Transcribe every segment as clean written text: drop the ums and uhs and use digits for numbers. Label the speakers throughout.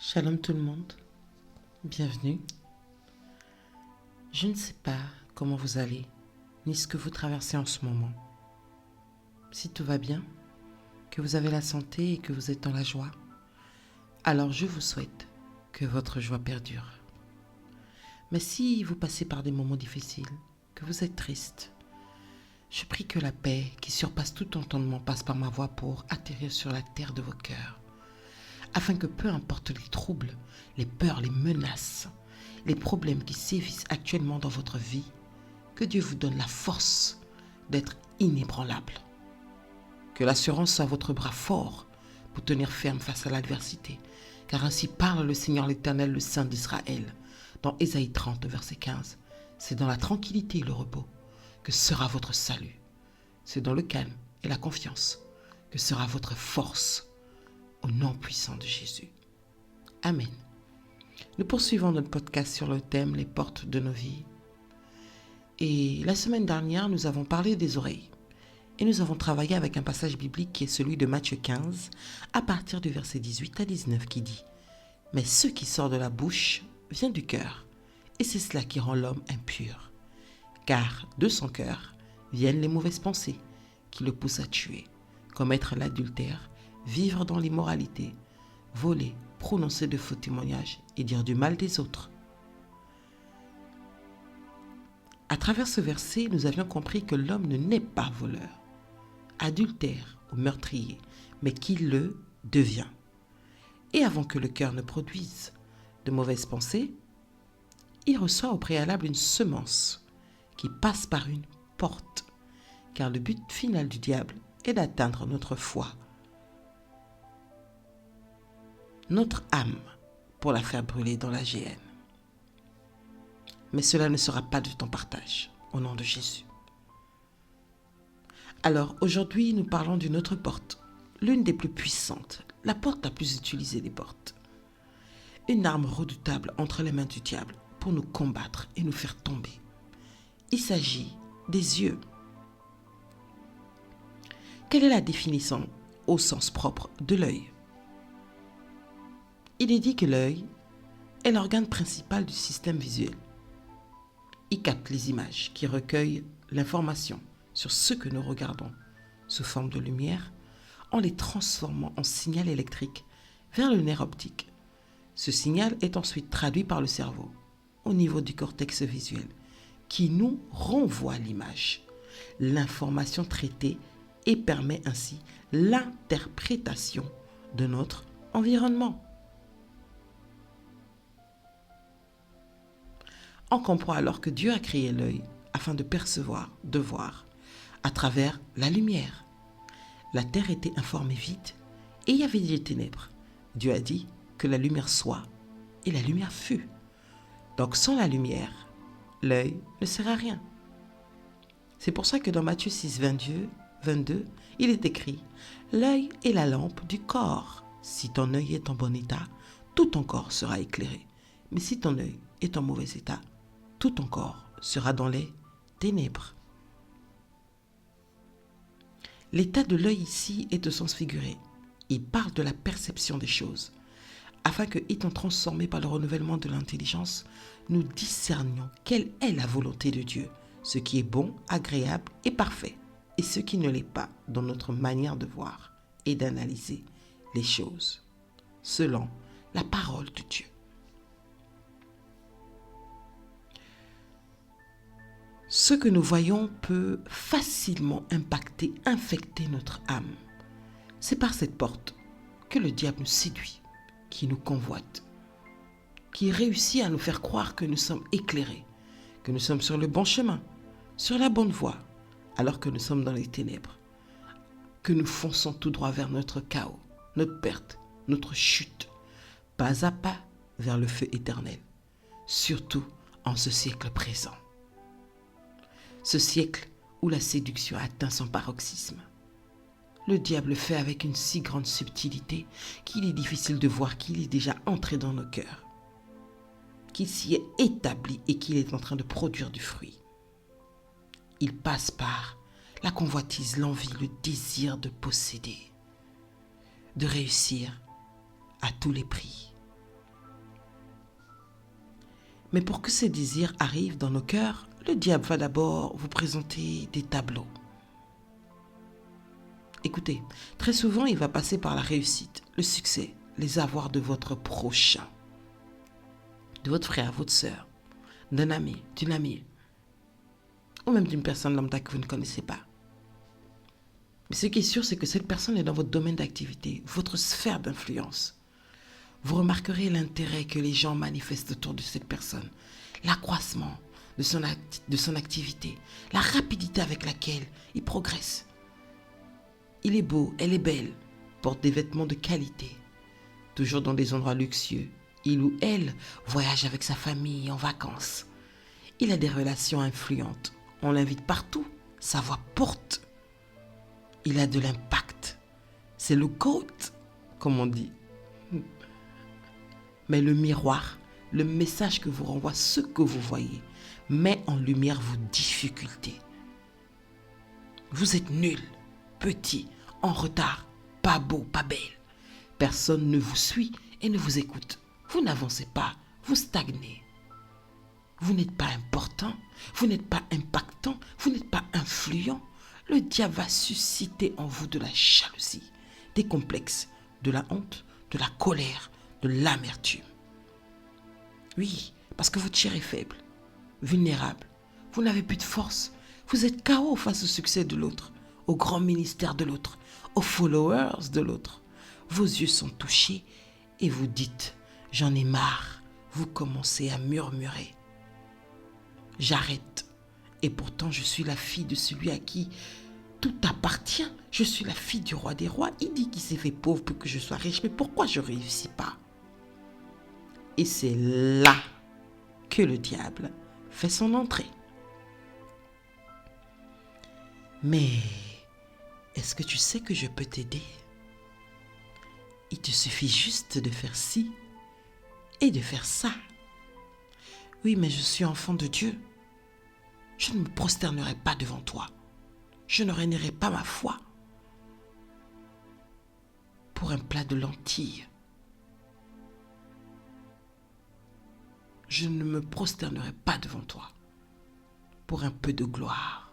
Speaker 1: Shalom tout le monde, bienvenue. Je ne sais pas comment vous allez, ni ce que vous traversez en ce moment. Si tout va bien, que vous avez la santé et que vous êtes dans la joie, alors je vous souhaite que votre joie perdure. Mais si vous passez par des moments difficiles, que vous êtes triste, je prie que la paix qui surpasse tout entendement passe par ma voix pour atterrir sur la terre de vos cœurs, afin que peu importe les troubles, les peurs, les menaces, les problèmes qui sévissent actuellement dans votre vie, que Dieu vous donne la force d'être inébranlable. Que l'assurance soit votre bras fort pour tenir ferme face à l'adversité, car ainsi parle le Seigneur l'Éternel, le Saint d'Israël, dans Ésaïe 30, verset 15. C'est dans la tranquillité et le repos que sera votre salut. C'est dans le calme et la confiance que sera votre force. Au nom puissant de Jésus. Amen. Nous poursuivons notre podcast sur le thème « Les portes de nos vies ». Et la semaine dernière, nous avons parlé des oreilles. Et nous avons travaillé avec un passage biblique qui est celui de Matthieu 15, à partir du verset 18 à 19, qui dit « Mais ce qui sort de la bouche vient du cœur, et c'est cela qui rend l'homme impur. Car de son cœur viennent les mauvaises pensées qui le poussent à tuer, commettre l'adultère, vivre dans l'immoralité, voler, prononcer de faux témoignages et dire du mal des autres. » À travers ce verset, nous avions compris que l'homme ne naît pas voleur, adultère ou meurtrier, mais qu'il le devient. Et avant que le cœur ne produise de mauvaises pensées, il reçoit au préalable une semence qui passe par une porte, car le but final du diable est d'atteindre notre foi, notre âme, pour la faire brûler dans la géhenne. Mais cela ne sera pas de ton partage, au nom de Jésus. Alors, aujourd'hui, nous parlons d'une autre porte, l'une des plus puissantes, la porte la plus utilisée des portes. Une arme redoutable entre les mains du diable pour nous combattre et nous faire tomber. Il s'agit des yeux. Quelle est la définition, au sens propre, de l'œil ? Il est dit que l'œil est l'organe principal du système visuel. Il capte les images qui recueillent l'information sur ce que nous regardons sous forme de lumière en les transformant en signal électrique vers le nerf optique. Ce signal est ensuite traduit par le cerveau au niveau du cortex visuel qui nous renvoie l'image, l'information traitée et permet ainsi l'interprétation de notre environnement. On comprend alors que Dieu a créé l'œil afin de percevoir, de voir, à travers la lumière. La terre était informée vide et il y avait des ténèbres. Dieu a dit que la lumière soit et la lumière fut. Donc sans la lumière, l'œil ne sert à rien. C'est pour ça que dans Matthieu 6, 22, il est écrit « L'œil est la lampe du corps. Si ton œil est en bon état, tout ton corps sera éclairé. Mais si ton œil est en mauvais état, tout ton corps sera dans les ténèbres. » L'état de l'œil ici est au sens figuré. Il parle de la perception des choses, afin que, étant transformés par le renouvellement de l'intelligence, nous discernions quelle est la volonté de Dieu, ce qui est bon, agréable et parfait, et ce qui ne l'est pas dans notre manière de voir et d'analyser les choses, selon la parole de Dieu. Ce que nous voyons peut facilement impacter, infecter notre âme. C'est par cette porte que le diable nous séduit, qui nous convoite, qui réussit à nous faire croire que nous sommes éclairés, que nous sommes sur le bon chemin, sur la bonne voie, alors que nous sommes dans les ténèbres, que nous fonçons tout droit vers notre chaos, notre perte, notre chute, pas à pas vers le feu éternel, surtout en ce siècle présent. Ce siècle où la séduction atteint son paroxysme. Le diable fait avec une si grande subtilité qu'il est difficile de voir qu'il est déjà entré dans nos cœurs, qu'il s'y est établi et qu'il est en train de produire du fruit. Il passe par la convoitise, l'envie, le désir de posséder, de réussir à tous les prix, Mais pour que ces désirs arrivent dans nos cœurs, le diable va d'abord vous présenter des tableaux. Écoutez, très souvent, il va passer par la réussite, le succès, les avoirs de votre prochain, de votre frère, votre sœur, d'un ami, d'une amie, ou même d'une personne lambda que vous ne connaissez pas. Mais ce qui est sûr, c'est que cette personne est dans votre domaine d'activité, votre sphère d'influence. Vous remarquerez l'intérêt que les gens manifestent autour de cette personne, l'accroissement de son activité, la rapidité avec laquelle il progresse. Il est beau, elle est belle, porte des vêtements de qualité, toujours dans des endroits luxueux. Il ou elle voyage avec sa famille en vacances. Il a des relations influentes. On l'invite partout. Sa voix porte. Il a de l'impact. C'est le GOAT, comme on dit. Mais le miroir, le message que vous renvoie ce que vous voyez, met en lumière vos difficultés. Vous êtes nul, petit, en retard, pas beau, pas belle. Personne ne vous suit et ne vous écoute. Vous n'avancez pas, vous stagnez. Vous n'êtes pas important, vous n'êtes pas impactant, vous n'êtes pas influent. Le diable va susciter en vous de la jalousie, des complexes, de la honte, de la colère, de l'amertume. Oui, parce que votre chair est faible, vulnérable. Vous n'avez plus de force. Vous êtes KO face au succès de l'autre, au grand ministère de l'autre, aux followers de l'autre. Vos yeux sont touchés et vous dites « J'en ai marre ». Vous commencez à murmurer. J'arrête. Et pourtant, je suis la fille de celui à qui tout appartient. Je suis la fille du roi des rois. Il dit qu'il s'est fait pauvre pour que je sois riche. Mais pourquoi je ne réussis pas? Et c'est là que le diable fait son entrée. Mais est-ce que tu sais que je peux t'aider? Il te suffit juste de faire ci et de faire ça. Oui, mais je suis enfant de Dieu. Je ne me prosternerai pas devant toi. Je ne réunirai pas ma foi pour un plat de lentilles. Je ne me prosternerai pas devant toi pour un peu de gloire,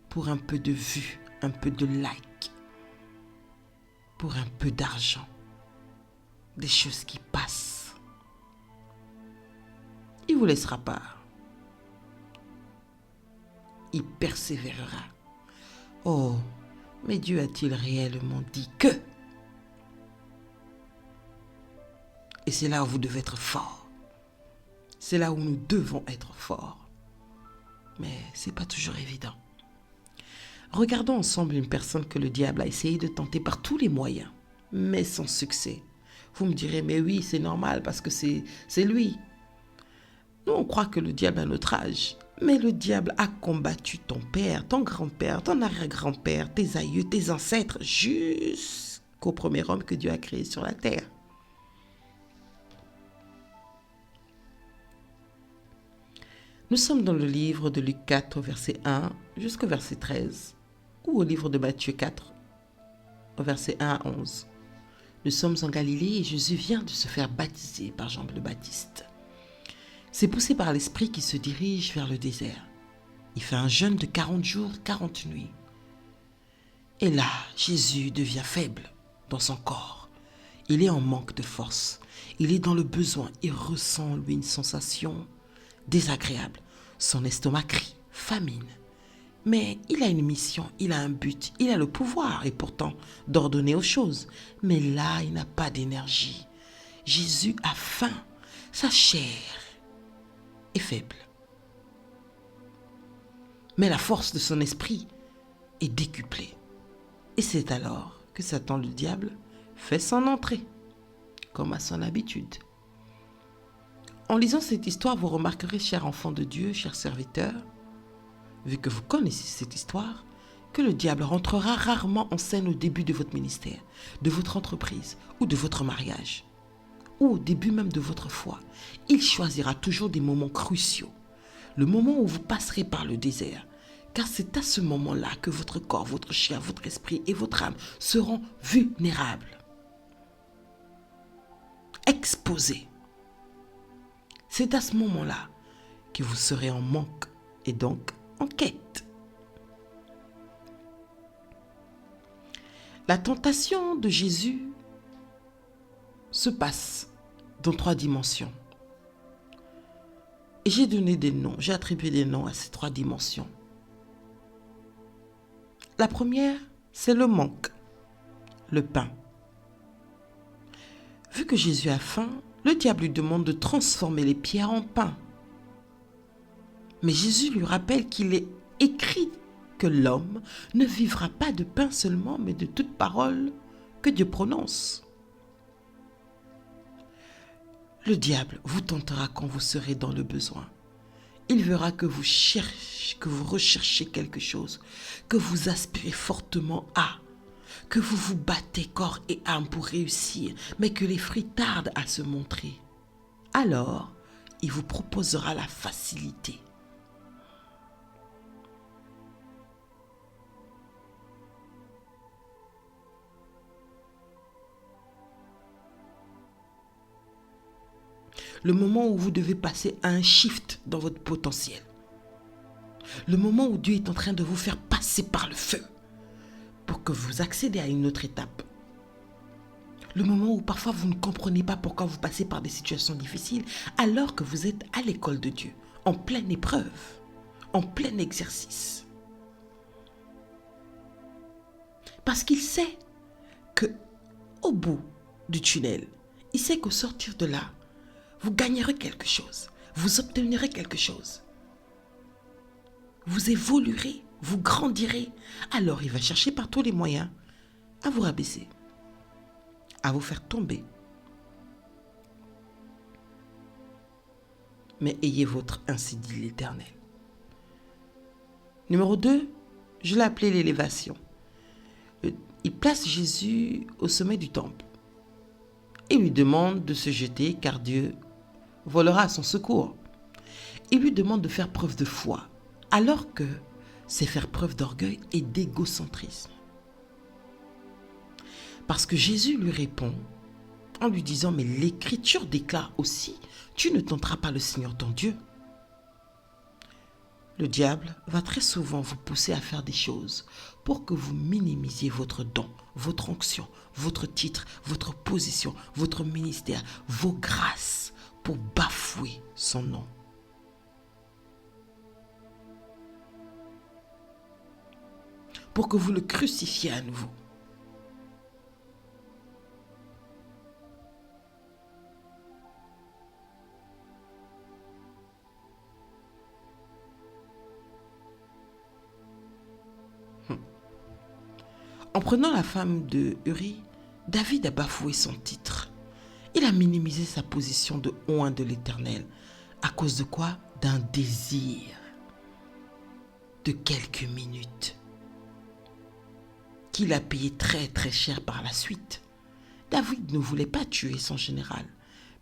Speaker 1: pour un peu de vue, un peu de like, pour un peu d'argent, des choses qui passent. Il ne vous laissera pas. Il persévérera. Oh, mais Dieu a-t-il réellement dit que? Et c'est là où vous devez être fort. C'est là où nous devons être forts. Mais ce n'est pas toujours évident. Regardons ensemble une personne que le diable a essayé de tenter par tous les moyens, mais sans succès. Vous me direz, mais oui, c'est normal parce que c'est lui. Nous, on croit que le diable a notre âge. Mais le diable a combattu ton père, ton grand-père, ton arrière-grand-père, tes aïeux, tes ancêtres, jusqu'au premier homme que Dieu a créé sur la terre. Nous sommes dans le livre de Luc 4, verset 1 jusqu'au verset 13, ou au livre de Matthieu 4, au verset 1 à 11. Nous sommes en Galilée et Jésus vient de se faire baptiser par Jean le Baptiste. C'est poussé par l'Esprit qui se dirige vers le désert. Il fait un jeûne de 40 jours, 40 nuits. Et là, Jésus devient faible dans son corps. Il est en manque de force. Il est dans le besoin. Il ressent, lui, une sensation désagréable. Son estomac crie, famine. Mais il a une mission, il a un but, il a le pouvoir et pourtant d'ordonner aux choses. Mais là, il n'a pas d'énergie. Jésus a faim. Sa chair est faible. Mais la force de son esprit est décuplée. Et c'est alors que Satan, le diable, fait son entrée, comme à son habitude. En lisant cette histoire, vous remarquerez, chers enfants de Dieu, chers serviteurs, vu que vous connaissez cette histoire, que le diable rentrera rarement en scène au début de votre ministère, de votre entreprise ou de votre mariage, ou au début même de votre foi. Il choisira toujours des moments cruciaux, le moment où vous passerez par le désert, car c'est à ce moment-là que votre corps, votre chair, votre esprit et votre âme seront vulnérables, exposés. C'est à ce moment-là que vous serez en manque et donc en quête. La tentation de Jésus se passe dans 3 dimensions. Et j'ai donné des noms, j'ai attribué des noms à ces 3 dimensions. La première, c'est le manque, le pain. Vu que Jésus a faim, le diable lui demande de transformer les pierres en pain. Mais Jésus lui rappelle qu'il est écrit que l'homme ne vivra pas de pain seulement, mais de toute parole que Dieu prononce. Le diable vous tentera quand vous serez dans le besoin. Il verra que vous cherchez, que vous recherchez quelque chose, que vous aspirez fortement à, que vous vous battez corps et âme pour réussir, mais que les fruits tardent à se montrer. Alors, il vous proposera la facilité. Le moment où vous devez passer à un shift dans votre potentiel. Le moment où Dieu est en train de vous faire passer par le feu pour que vous accédez à une autre étape. Le moment où parfois vous ne comprenez pas pourquoi vous passez par des situations difficiles alors que vous êtes à l'école de Dieu, en pleine épreuve, en plein exercice. Parce qu'il sait que au bout du tunnel, il sait qu'au sortir de là, vous gagnerez quelque chose, vous obtiendrez quelque chose. Vous évoluerez, vous grandirez. Alors il va chercher par tous les moyens à vous rabaisser, à vous faire tomber. Mais ayez votre ainsi dit l'Éternel. Numéro 2, je l'ai appelé l'élévation. Il place Jésus au sommet du temple et lui demande de se jeter car Dieu volera à son secours. Il lui demande de faire preuve de foi alors que c'est faire preuve d'orgueil et d'égocentrisme. Parce que Jésus lui répond en lui disant « Mais l'Écriture déclare aussi, tu ne tenteras pas le Seigneur ton Dieu. » Le diable va très souvent vous pousser à faire des choses pour que vous minimisiez votre don, votre onction, votre titre, votre position, votre ministère, vos grâces, pour bafouer son nom. Pour que vous le crucifiez à nouveau. En prenant la femme de Uri, David a bafoué son titre. Il a minimisé sa position de oint de l'Éternel. À cause de quoi? D'un désir de quelques minutes qu'il a payé très très cher par la suite. David ne voulait pas tuer son général,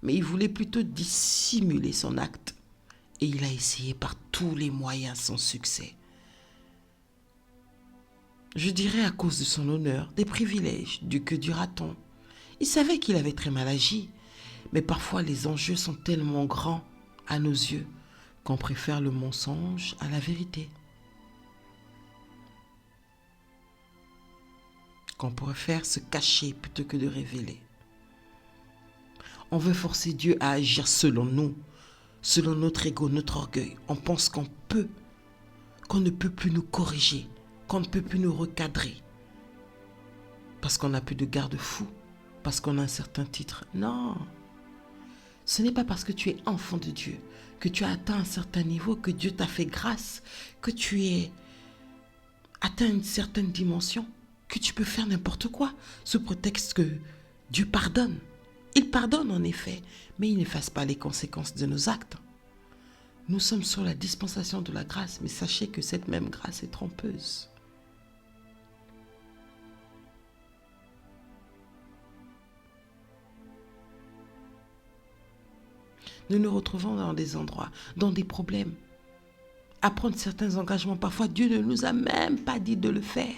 Speaker 1: mais il voulait plutôt dissimuler son acte. Et il a essayé par tous les moyens sans succès. Je dirais à cause de son honneur, des privilèges, du que dira-t-on. Il savait qu'il avait très mal agi, mais parfois les enjeux sont tellement grands à nos yeux qu'on préfère le mensonge à la vérité. Qu'on préfère se cacher plutôt que de révéler. On veut forcer Dieu à agir selon nous, selon notre ego, notre orgueil. On pense qu'on ne peut plus nous corriger, qu'on ne peut plus nous recadrer. Parce qu'on n'a plus de garde-fou, parce qu'on a un certain titre. Non, ce n'est pas parce que tu es enfant de Dieu, que tu as atteint un certain niveau, que Dieu t'a fait grâce, que tu es atteint une certaine dimension, que tu peux faire n'importe quoi, sous prétexte que Dieu pardonne. Il pardonne en effet, mais il n'efface pas les conséquences de nos actes. Nous sommes sur la dispensation de la grâce, mais sachez que cette même grâce est trompeuse. Nous nous retrouvons dans des endroits, dans des problèmes, à prendre certains engagements. Parfois, Dieu ne nous a même pas dit de le faire.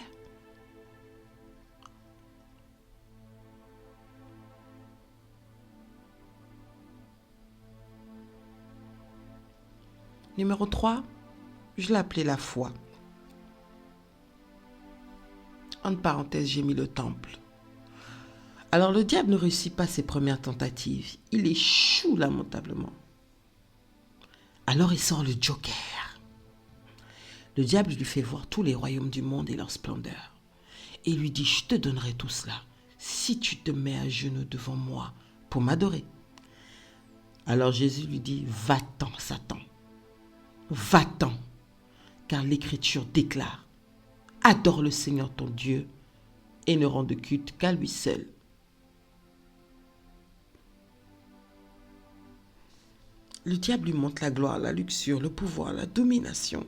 Speaker 1: Numéro 3, je l'ai appelé la foi. Entre parenthèses, j'ai mis le temple. Alors le diable ne réussit pas ses premières tentatives. Il échoue lamentablement. Alors il sort le joker. Le diable lui fait voir tous les royaumes du monde et leur splendeur. Et lui dit, je te donnerai tout cela si tu te mets à genoux devant moi pour m'adorer. Alors Jésus lui dit, va-t'en Satan, va-t'en, car l'Écriture déclare, adore le Seigneur ton Dieu et ne rende culte qu'à lui seul. Le diable lui montre la gloire, la luxure, le pouvoir, la domination.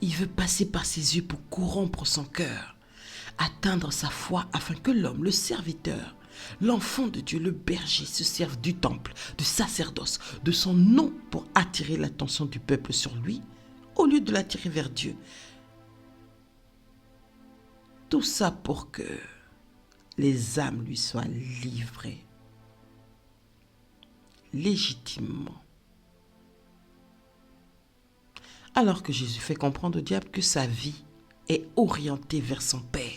Speaker 1: Il veut passer par ses yeux pour corrompre son cœur, atteindre sa foi afin que l'homme, le serviteur, l'enfant de Dieu, le berger, se serve du temple, du sacerdoce, de son nom pour attirer l'attention du peuple sur lui, au lieu de l'attirer vers Dieu. Tout ça pour que les âmes lui soient livrées légitimement. Alors que Jésus fait comprendre au diable que sa vie est orientée vers son Père.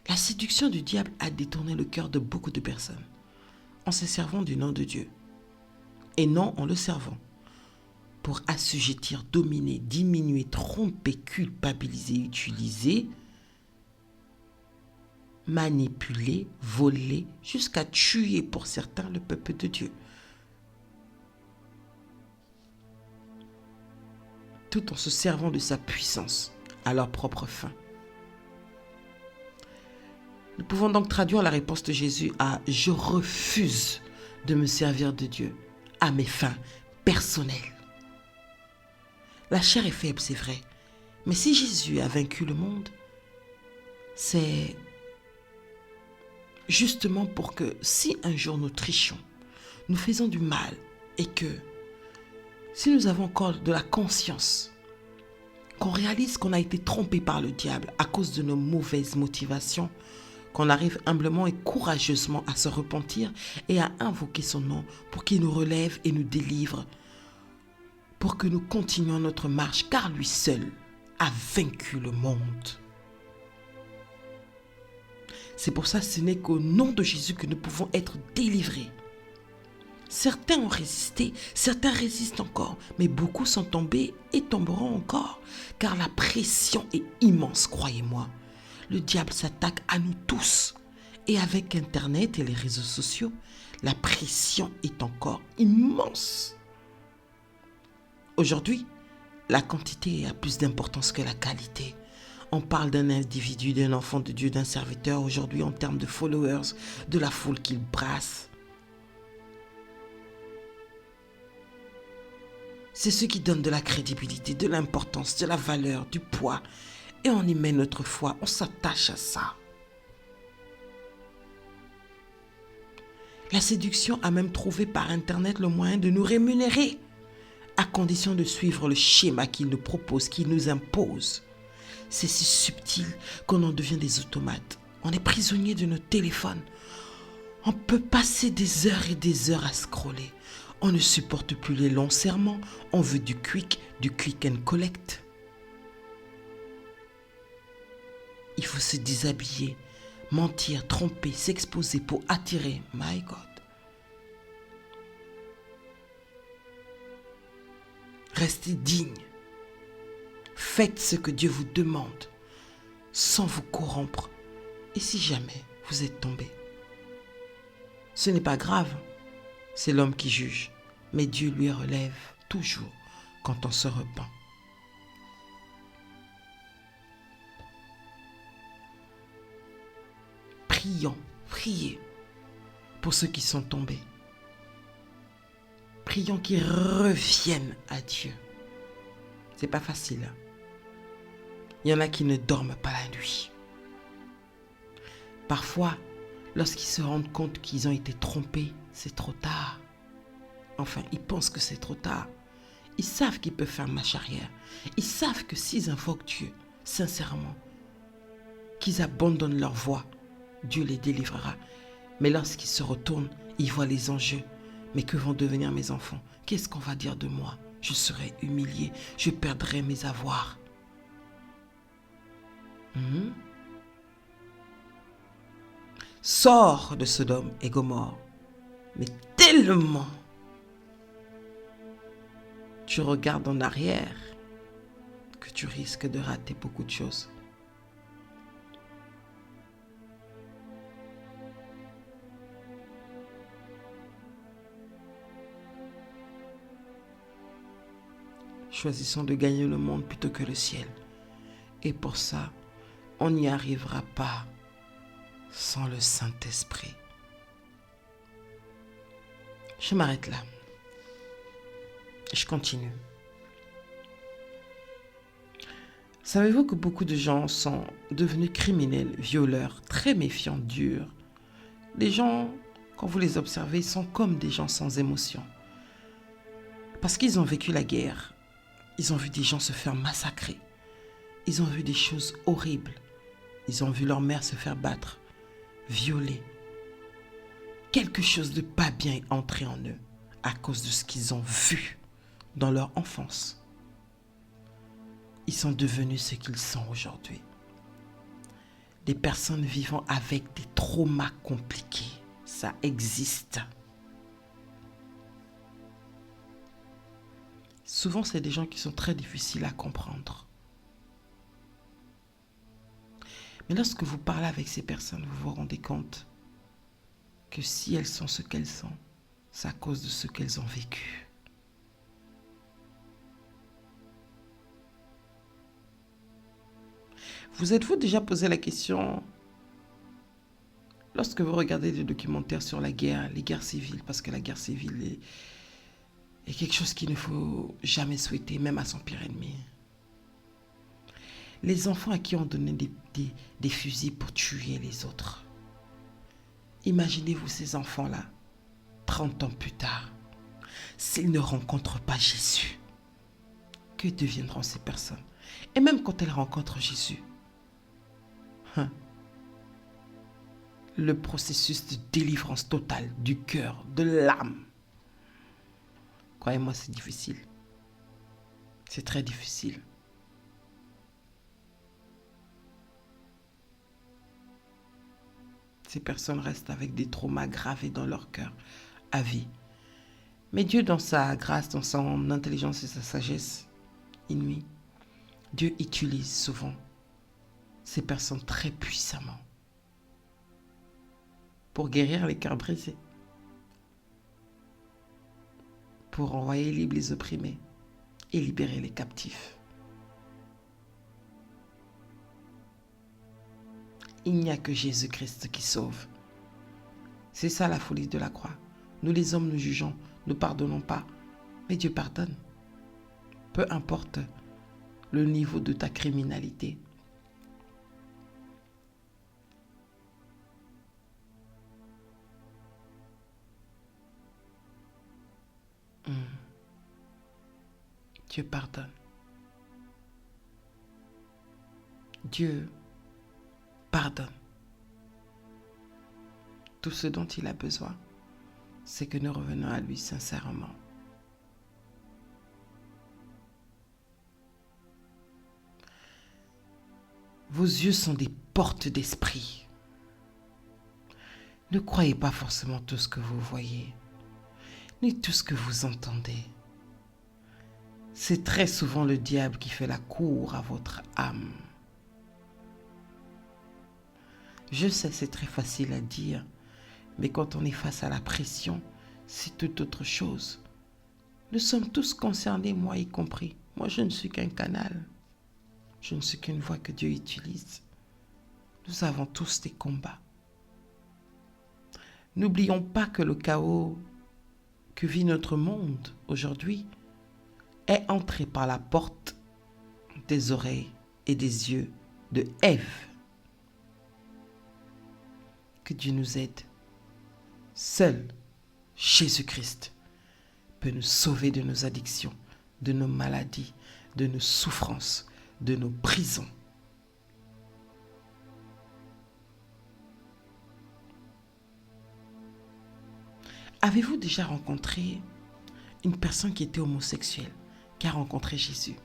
Speaker 1: La séduction du diable a détourné le cœur de beaucoup de personnes en se servant du nom de Dieu et non en le servant pour assujettir, dominer, diminuer, tromper, culpabiliser, utiliser, manipuler, voler, jusqu'à tuer pour certains le peuple de Dieu. Tout en se servant de sa puissance à leur propre fin. Nous pouvons donc traduire la réponse de Jésus à « Je refuse de me servir de Dieu à mes fins personnelles ». La chair est faible, c'est vrai, mais si Jésus a vaincu le monde, c'est justement pour que si un jour nous trichons, nous faisons du mal et que si nous avons encore de la conscience, qu'on réalise qu'on a été trompé par le diable à cause de nos mauvaises motivations, qu'on arrive humblement et courageusement à se repentir et à invoquer son nom pour qu'il nous relève et nous délivre, pour que nous continuions notre marche, car lui seul a vaincu le monde. C'est pour ça que ce n'est qu'au nom de Jésus que nous pouvons être délivrés. Certains ont résisté, certains résistent encore, mais beaucoup sont tombés et tomberont encore, car la pression est immense, croyez-moi. Le diable s'attaque à nous tous. Et avec Internet et les réseaux sociaux, la pression est encore immense. Aujourd'hui, la quantité a plus d'importance que la qualité. On parle d'un individu, d'un enfant de Dieu, d'un serviteur aujourd'hui en termes de followers, de la foule qu'il brasse. C'est ce qui donne de la crédibilité, de l'importance, de la valeur, du poids. Et on y met notre foi, on s'attache à ça. La séduction a même trouvé par Internet le moyen de nous rémunérer, à condition de suivre le schéma qu'il nous propose, qu'il nous impose. C'est si subtil qu'on en devient des automates. On est prisonnier de nos téléphones. On peut passer des heures et des heures à scroller. On ne supporte plus les longs serments. On veut du click and collect. Il faut se déshabiller, mentir, tromper, s'exposer pour attirer. My God. Restez digne. Faites ce que Dieu vous demande, sans vous corrompre. Et si jamais vous êtes tombé, ce n'est pas grave, c'est l'homme qui juge, mais Dieu lui relève toujours quand on se repent. Priez pour ceux qui sont tombés. Prions qu'ils reviennent à Dieu. C'est pas facile. Il y en a qui ne dorment pas la nuit. Parfois, lorsqu'ils se rendent compte qu'ils ont été trompés, c'est trop tard. Enfin, ils pensent que c'est trop tard. Ils savent qu'ils peuvent faire marche arrière. Ils savent que s'ils invoquent Dieu, sincèrement, qu'ils abandonnent leur voie, Dieu les délivrera. Mais lorsqu'ils se retournent, ils voient les enjeux. Mais que vont devenir mes enfants? Qu'est-ce qu'on va dire de moi? Je serai humilié, je perdrai mes avoirs. Sors de Sodome et Gomorrhe. Mais tellement tu regardes en arrière que tu risques de rater beaucoup de choses. Choisissons de gagner le monde plutôt que le ciel. Et pour ça, on n'y arrivera pas sans le Saint-Esprit. Je m'arrête là. Je continue. Savez-vous que beaucoup de gens sont devenus criminels, violeurs, très méfiants, durs? Les gens, quand vous les observez, sont comme des gens sans émotion. Parce qu'ils ont vécu la guerre. Ils ont vu des gens se faire massacrer. Ils ont vu des choses horribles. Ils ont vu leur mère se faire battre, violer. Quelque chose de pas bien est entré en eux à cause de ce qu'ils ont vu dans leur enfance. Ils sont devenus ce qu'ils sont aujourd'hui. Des personnes vivant avec des traumas compliqués. Ça existe. Souvent, c'est des gens qui sont très difficiles à comprendre. Mais lorsque vous parlez avec ces personnes, vous vous rendez compte que si elles sont ce qu'elles sont, c'est à cause de ce qu'elles ont vécu. Vous êtes-vous déjà posé la question, lorsque vous regardez des documentaires sur la guerre, les guerres civiles, parce que la guerre civile est quelque chose qu'il ne faut jamais souhaiter, même à son pire ennemi. Les enfants à qui on donnait des fusils pour tuer les autres. Imaginez-vous ces enfants-là, 30 ans plus tard, s'ils ne rencontrent pas Jésus. Que deviendront ces personnes? Et même quand elles rencontrent Jésus, le processus de délivrance totale du cœur, de l'âme, croyez-moi, c'est difficile. C'est très difficile. Ces personnes restent avec des traumas gravés dans leur cœur à vie. Mais Dieu, dans sa grâce, dans son intelligence et sa sagesse inouïe, Dieu utilise souvent ces personnes très puissamment pour guérir les cœurs brisés, pour envoyer libre les opprimés et libérer les captifs. Il n'y a que Jésus-Christ qui sauve. C'est ça la folie de la croix. Nous les hommes, nous jugeons, nous pardonnons pas, mais Dieu pardonne. Peu importe le niveau de ta criminalité. Dieu pardonne. Dieu pardonne. Tout ce dont il a besoin, c'est que nous revenons à lui sincèrement. Vos yeux sont des portes d'esprit. Ne croyez pas forcément tout ce que vous voyez, ni tout ce que vous entendez. C'est très souvent le diable qui fait la cour à votre âme. Je sais, c'est très facile à dire, mais quand on est face à la pression, c'est toute autre chose. Nous sommes tous concernés, moi y compris. Moi, je ne suis qu'un canal. Je ne suis qu'une voix que Dieu utilise. Nous avons tous des combats. N'oublions pas que le chaos que vit notre monde aujourd'hui est entré par la porte des oreilles et des yeux de Ève. Que Dieu nous aide. Seul Jésus-Christ peut nous sauver de nos addictions, de nos maladies, de nos souffrances, de nos prisons. Avez-vous déjà rencontré une personne qui était homosexuelle, qui a rencontré Jésus?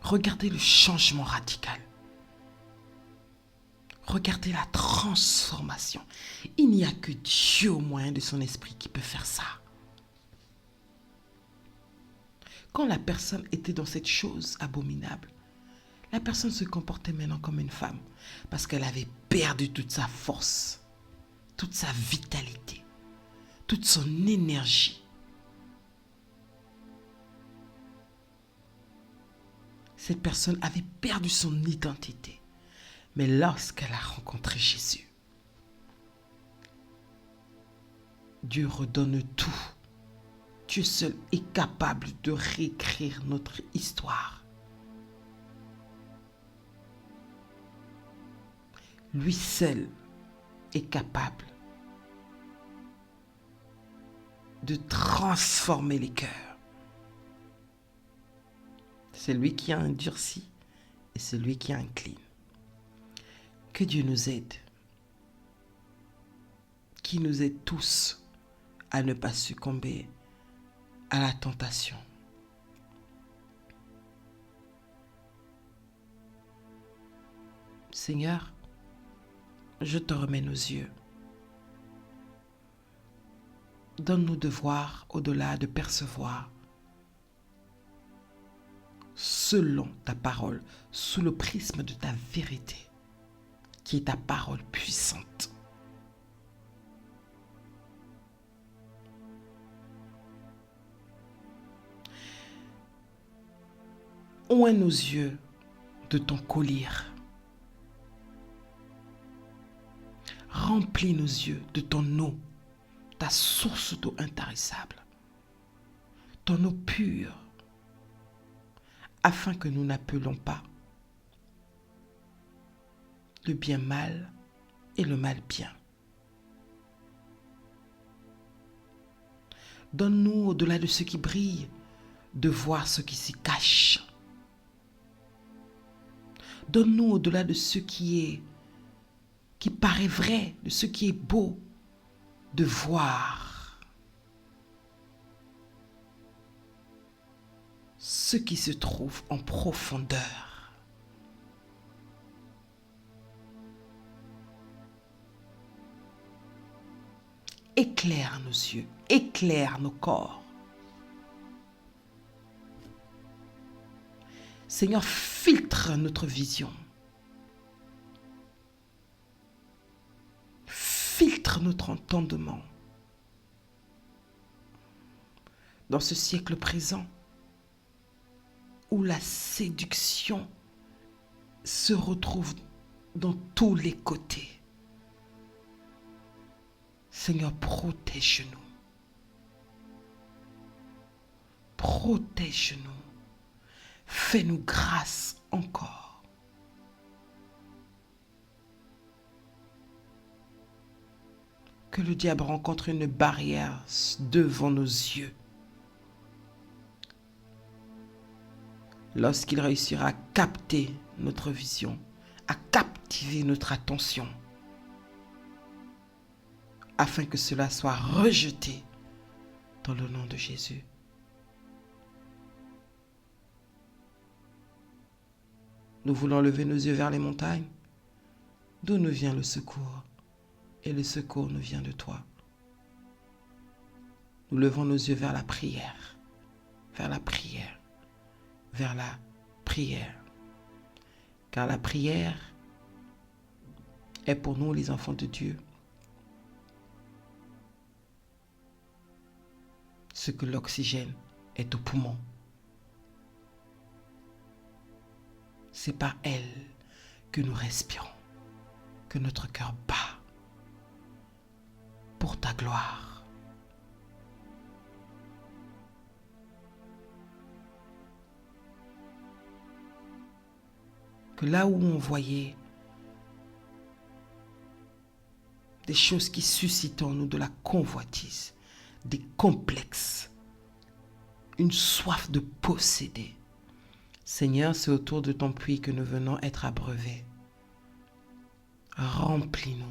Speaker 1: Regardez le changement radical. Regardez la transformation. Il n'y a que Dieu au moyen de son esprit qui peut faire ça. Quand la personne était dans cette chose abominable, la personne se comportait maintenant comme une femme parce qu'elle avait perdu toute sa force, toute sa vitalité, toute son énergie. Cette personne avait perdu son identité. Mais lorsqu'elle a rencontré Jésus, Dieu redonne tout. Dieu seul est capable de réécrire notre histoire. Lui seul est capable de transformer les cœurs. C'est lui qui a endurci et c'est lui qui incline. Que Dieu nous aide, qu'il nous aide tous à ne pas succomber à la tentation. Seigneur, je te remets nos yeux. Donne-nous de voir au-delà, de percevoir selon ta parole, sous le prisme de ta vérité, qui est ta parole puissante. Oins nos yeux de ton collyre. Remplis nos yeux de ton eau, ta source d'eau intarissable, ton eau pure, afin que nous n'appelons pas le bien mal et le mal bien. Donne-nous, au-delà de ce qui brille, de voir ce qui s'y cache. Donne-nous, au-delà de ce qui paraît vrai, de ce qui est beau, de voir ce qui se trouve en profondeur. Éclaire nos yeux, éclaire nos corps. Seigneur, filtre notre vision. Filtre notre entendement. Dans ce siècle présent, où la séduction se retrouve dans tous les côtés. Seigneur, protège-nous. Protège-nous. Fais-nous grâce encore. Que le diable rencontre une barrière devant nos yeux. Lorsqu'il réussira à capter notre vision, à captiver notre attention, afin que cela soit rejeté dans le nom de Jésus. Nous voulons lever nos yeux vers les montagnes, d'où nous vient le secours, et le secours nous vient de toi. Nous levons nos yeux vers la prière, vers la prière, vers la prière. Car la prière est pour nous, les enfants de Dieu, ce que l'oxygène est au poumon. C'est par elle que nous respirons, que notre cœur bat pour ta gloire. Que là où on voyait des choses qui suscitent en nous de la convoitise, des complexes, une soif de posséder. Seigneur, c'est autour de ton puits que nous venons être abreuvés. Remplis-nous.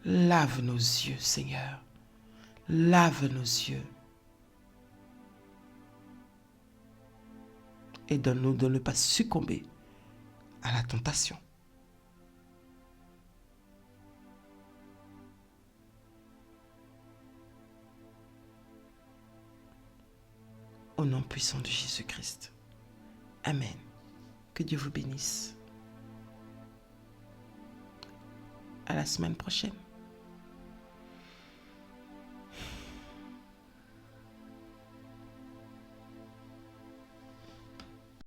Speaker 1: Lave nos yeux, Seigneur. Lave nos yeux. Et donne-nous de ne pas succomber à la tentation. Au nom puissant de Jésus-Christ. Amen. Que Dieu vous bénisse. À la semaine prochaine.